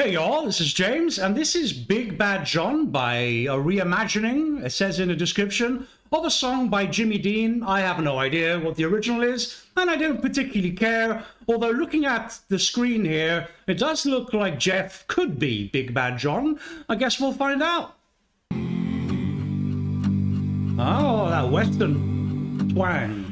Hey y'all, this is James, and this is Big Bad John by a reimagining, it says in the description, of a song by Jimmy Dean. I have no idea what the original is, and I don't particularly care, although looking at the screen here, it does look like Geoff could be Big Bad John. I guess we'll find out. Oh, that western twang.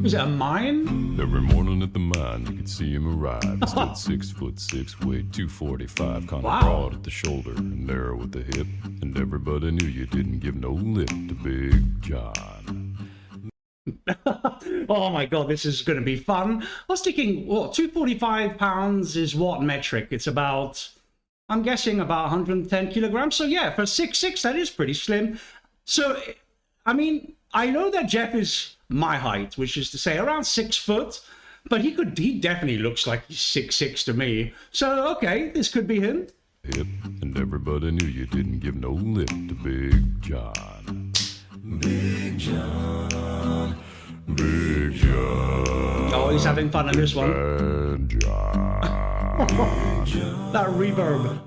Is it a mine? Every morning at the mine, you could see him arrive. He stood 6'6", weighed 245, kinda broad at the shoulder and narrow at the hip. And everybody knew you didn't give no lip to Big John. Oh my god, this is going to be fun. I was thinking, what, 245 pounds is what metric? It's about, I'm guessing about 110 kilograms. So yeah, for 6'6", that is pretty slim. So, I mean, I know that Geoff is my height, which is to say around 6 foot, but he definitely looks like he's 6'6" to me. So, okay, this could be him. Hip, and everybody knew you didn't give no lip to Big John. Big John, Big John. Oh, he's having fun on this one. Big John. That reverb.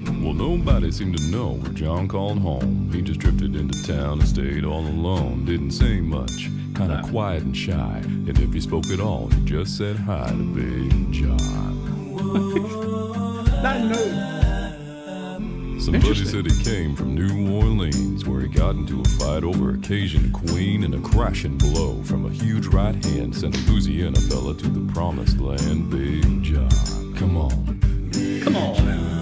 Well, nobody seemed to know where John called home. He just drifted into town and stayed all alone. Didn't say much, kinda quiet and shy. And if he spoke at all, he just said hi to Big John. That note. Somebody said he came from New Orleans, where he got into a fight over a Cajun queen, and a crashing blow from a huge right hand sent a Louisiana fella to the promised land. Big John, come on. Come on now.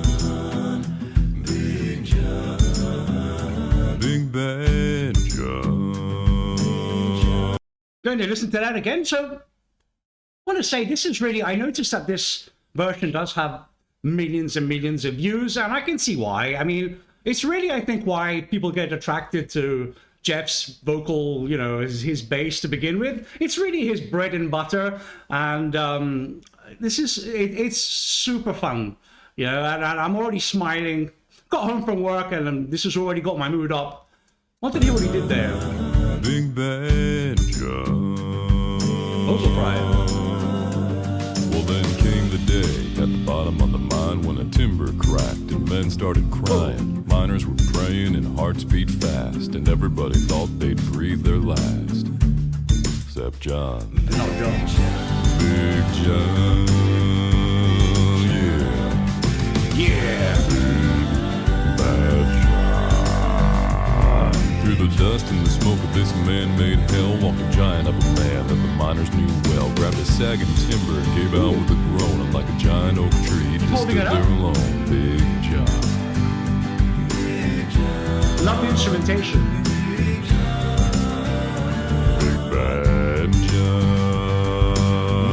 Big Bad John. Going to listen to that again. So I want to say this is really, I noticed that this version does have millions and millions of views, and I can see why. I mean, it's really, I think, why people get attracted to Geoff's vocal, you know, his bass to begin with. It's really his bread and butter, and this is, it's super fun, you know, and I'm already smiling. Got home from work, and this has already got my mood up. Want to hear what he did there. Big Bad John. Also pride. Well, then came the day at the bottom of the mine when a timber cracked and men started crying. Miners were praying and hearts beat fast, and everybody thought they'd breathe their last. Except John. No, John. Big John. Yeah. Yeah. Bad John. Through the dust and the smoke of this man-made hell walked a giant of a man that the miners knew well. Grabbed a sagging timber and gave out with a groan, and like a giant oak tree, he just stood there alone. Big John. Big John. Love the instrumentation. Big Bad John.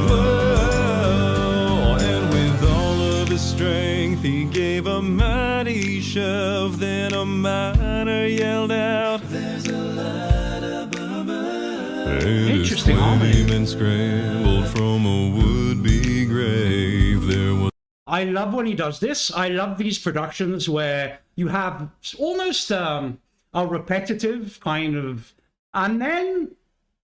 Whoa, and with all of his strength, he gave a mighty shove. Then a miner yelled out, "There's a light above us." Interesting harmony. And scrambled from a would-be grave. There was. I love when he does this. I love these productions where you have almost a repetitive kind of, and then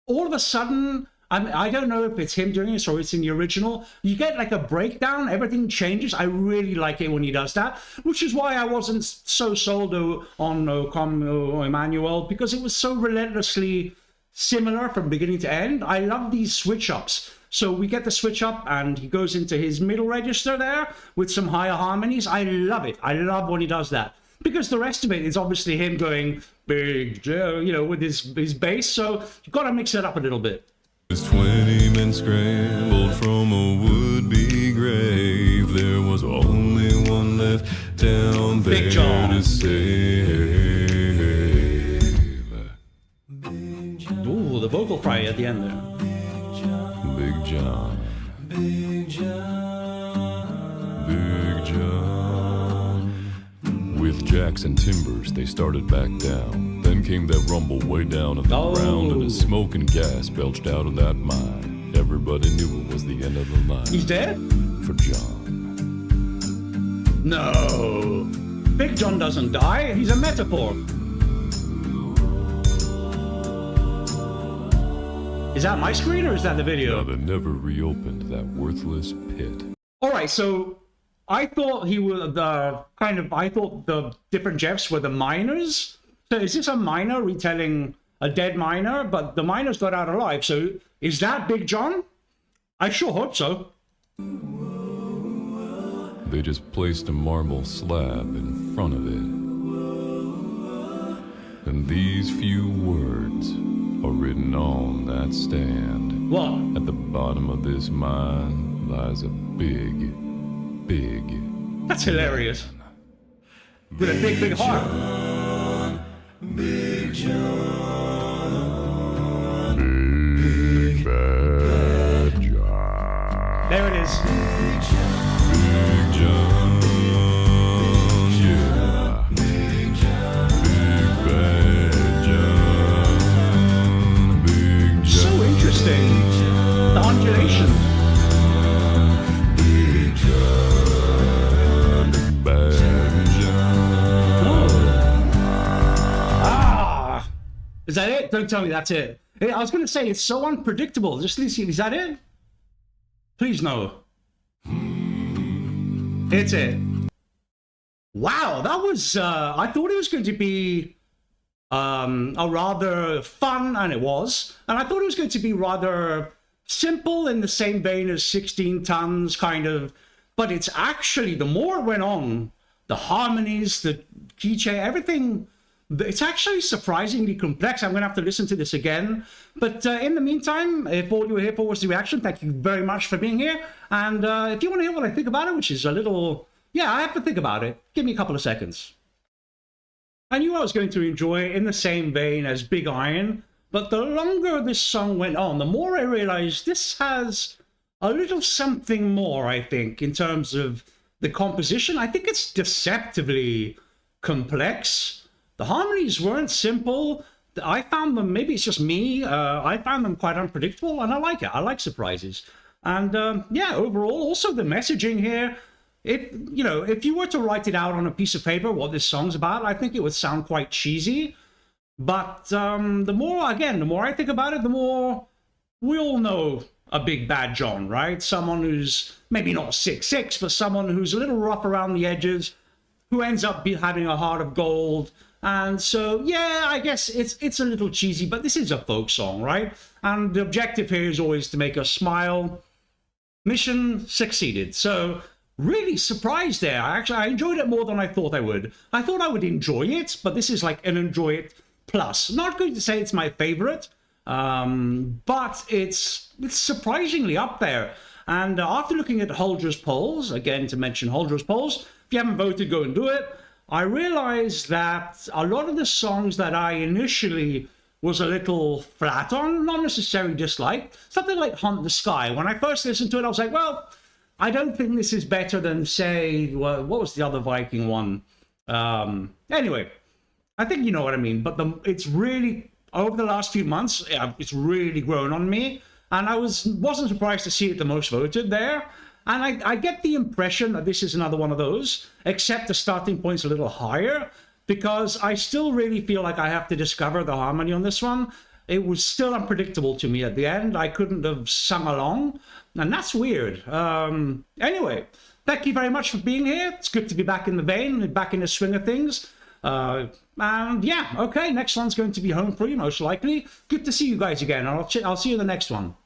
all of a sudden, I don't know if it's him doing this or it's in the original, you get like a breakdown, everything changes. I really like it when he does that, which is why I wasn't so sold on Emmanuel, because it was so relentlessly similar from beginning to end. I love these switch ups. So we get the switch up and he goes into his middle register there with some higher harmonies. I love it. I love when he does that, because the rest of it is obviously him going Big Joe, you know, with his bass. So you've got to mix it up a little bit. As 20 men scrambled from a would-be grave, there was only one left down there Big John. to save. Ooh, the vocal fry at the end there. Big John. Big John. Big John. With jacks and timbers, they started back down. Then came that rumble way down in the ground, and as smoke and gas belched out of that mine. Everybody knew it was the end of the line. He's dead? For John. No. Big John doesn't die. He's a metaphor. Is that my screen or is that the video? Now they never reopened that worthless pit. All right, so I thought he was I thought the different Geoffs were the miners. So is this a miner retelling a dead miner? But the miners got out alive. So is that Big John? I sure hope so. They just placed a marble slab in front of it. And these few words are written on that stand. What? At the bottom of this mine lies a big, big... That's hilarious. With a big, big heart. Big John. Big bad John. There it is. Big John. Yeah. Big bad John. Big John. So interesting. The undulation. Big John. Bad John. Ah! Is that it? Don't tell me that's it. I was going to say, it's so unpredictable. Just listen, is that it? Please no. It's it. Wow, that was, I thought it was going to be a rather fun, and it was. And I thought it was going to be rather simple in the same vein as 16 Tons, kind of. But it's actually, the more it went on, the harmonies, the key change, everything, it's actually surprisingly complex. I'm going to have to listen to this again. But in the meantime, if all you were here for was the reaction, thank you very much for being here. And if you want to hear what I think about it, which is a little, yeah, I have to think about it. Give me a couple of seconds. I knew I was going to enjoy it in the same vein as Big Iron, but the longer this song went on, the more I realized this has a little something more, I think, in terms of the composition. I think it's deceptively complex. The harmonies weren't simple. I found them, maybe it's just me, I found them quite unpredictable, and I like it. I like surprises. And yeah, overall, also the messaging here, you know, if you were to write it out on a piece of paper, what this song's about, I think it would sound quite cheesy. But the more I think about it, the more we all know a big bad John, right? Someone who's maybe not 6'6", but someone who's a little rough around the edges, who ends up having a heart of gold. And so, yeah, I guess it's a little cheesy, but this is a folk song, right? And the objective here is always to make us smile. Mission succeeded. So really surprised there. I enjoyed it more than I thought I would. I thought I would enjoy it, but this is like an enjoy it plus. Not going to say it's my favorite, but it's surprisingly up there. And after looking at Holder's polls, again to mention Holder's polls, if you haven't voted, go and do it. I realized that a lot of the songs that I initially was a little flat on, not necessarily disliked, something like Hunt the Sky. When I first listened to it, I was like, well, I don't think this is better than, say, well, what was the other Viking one? Anyway, I think you know what I mean. But it's really, over the last few months, it's really grown on me. And I wasn't surprised to see it the most voted there. And I get the impression that this is another one of those, except the starting point's a little higher, because I still really feel like I have to discover the harmony on this one. It was still unpredictable to me at the end. I couldn't have sung along, and that's weird. Anyway, thank you very much for being here. It's good to be back in the vein, back in the swing of things. And yeah, okay, next one's going to be Home Free, most likely. Good to see you guys again. I'll see you in the next one.